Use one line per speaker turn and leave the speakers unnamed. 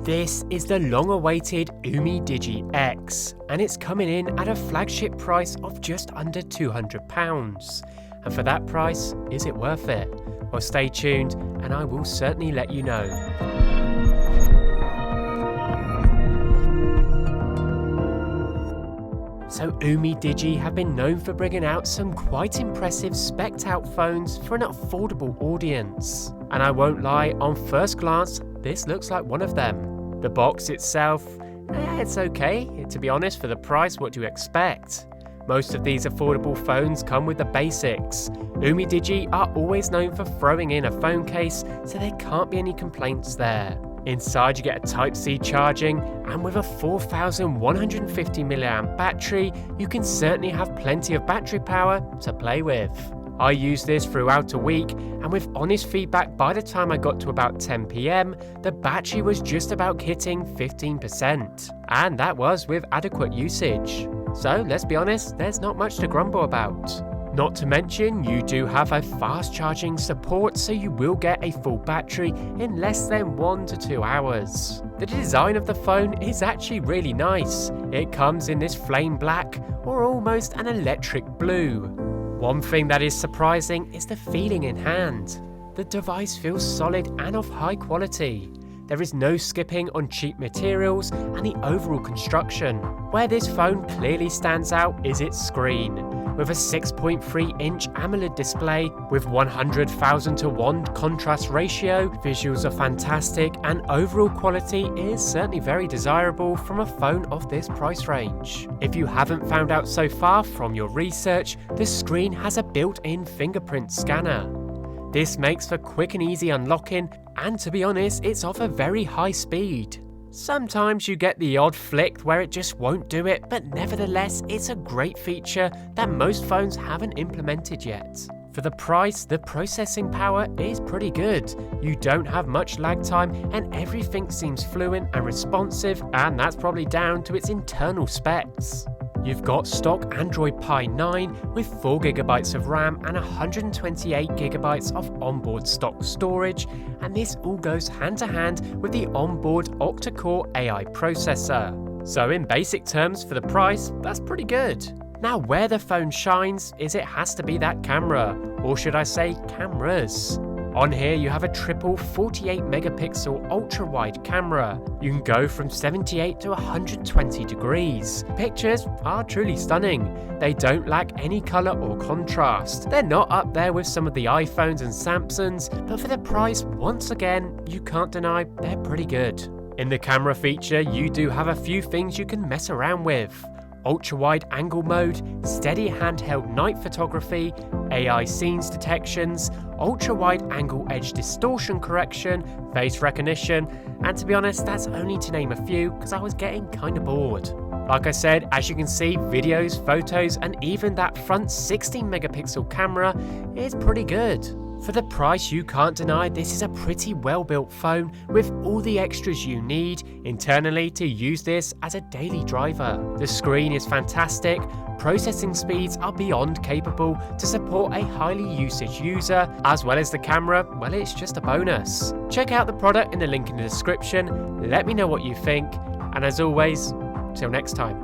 This is the long-awaited Umidigi X, and it's coming in at a flagship price of just under £200. And for that price, is it worth it? Well, stay tuned and I will certainly let you know. So Umidigi have been known for bringing out some quite impressive spec'd out phones for an affordable audience. And I won't lie, on first glance, this looks like one of them. The box itself, it's okay. To be honest, for the price, what do you expect? Most of these affordable phones come with the basics. Umidigi are always known for throwing in a phone case, so there can't be any complaints there. Inside you get a Type-C charging, and with a 4150 mAh battery, you can certainly have plenty of battery power to play with. I used this throughout a week, and with honest feedback, by the time I got to about 10 PM, the battery was just about hitting 15%, and that was with adequate usage. So let's be honest, there's not much to grumble about. Not to mention, you do have a fast charging support, so you will get a full battery in less than 1 to 2 hours. The design of the phone is actually really nice. It comes in this flame black or almost an electric blue. One thing that is surprising is the feeling in hand. The device feels solid and of high quality. There is no skipping on cheap materials and the overall construction. Where this phone clearly stands out is its screen. With a 6.3-inch AMOLED display with 100,000 to 1 contrast ratio, visuals are fantastic and overall quality is certainly very desirable from a phone of this price range. If you haven't found out so far from your research, the screen has a built-in fingerprint scanner. This makes for quick and easy unlocking, and to be honest, it's of a very high speed. Sometimes you get the odd flick where it just won't do it, but nevertheless, it's a great feature that most phones haven't implemented yet. For the price, the processing power is pretty good. You don't have much lag time and everything seems fluent and responsive, and that's probably down to its internal specs. You've got stock Android Pie 9 with 4GB of RAM and 128GB of onboard stock storage, and this all goes hand to hand with the onboard octa-core AI processor. So in basic terms, for the price, that's pretty good. Now where the phone shines is it has to be that camera, or should I say cameras. On here you have a triple 48-megapixel ultra-wide camera. You can go from 78 to 120 degrees. Pictures are truly stunning. They don't lack any colour or contrast. They're not up there with some of the iPhones and Samsungs, but for the price, once again, you can't deny they're pretty good. In the camera feature, you do have a few things you can mess around with. Ultra-wide angle mode, steady handheld night photography, AI scenes detections, ultra-wide angle edge distortion correction, face recognition, and to be honest, that's only to name a few because I was getting kinda bored. Like I said, as you can see, videos, photos, and even that front 16-megapixel camera is pretty good. For the price, you can't deny this is a pretty well-built phone with all the extras you need internally to use this as a daily driver. The screen is fantastic, processing speeds are beyond capable to support a highly usage user, as well as the camera, well, it's just a bonus. Check out the product in the link in the description, let me know what you think, and as always, till next time.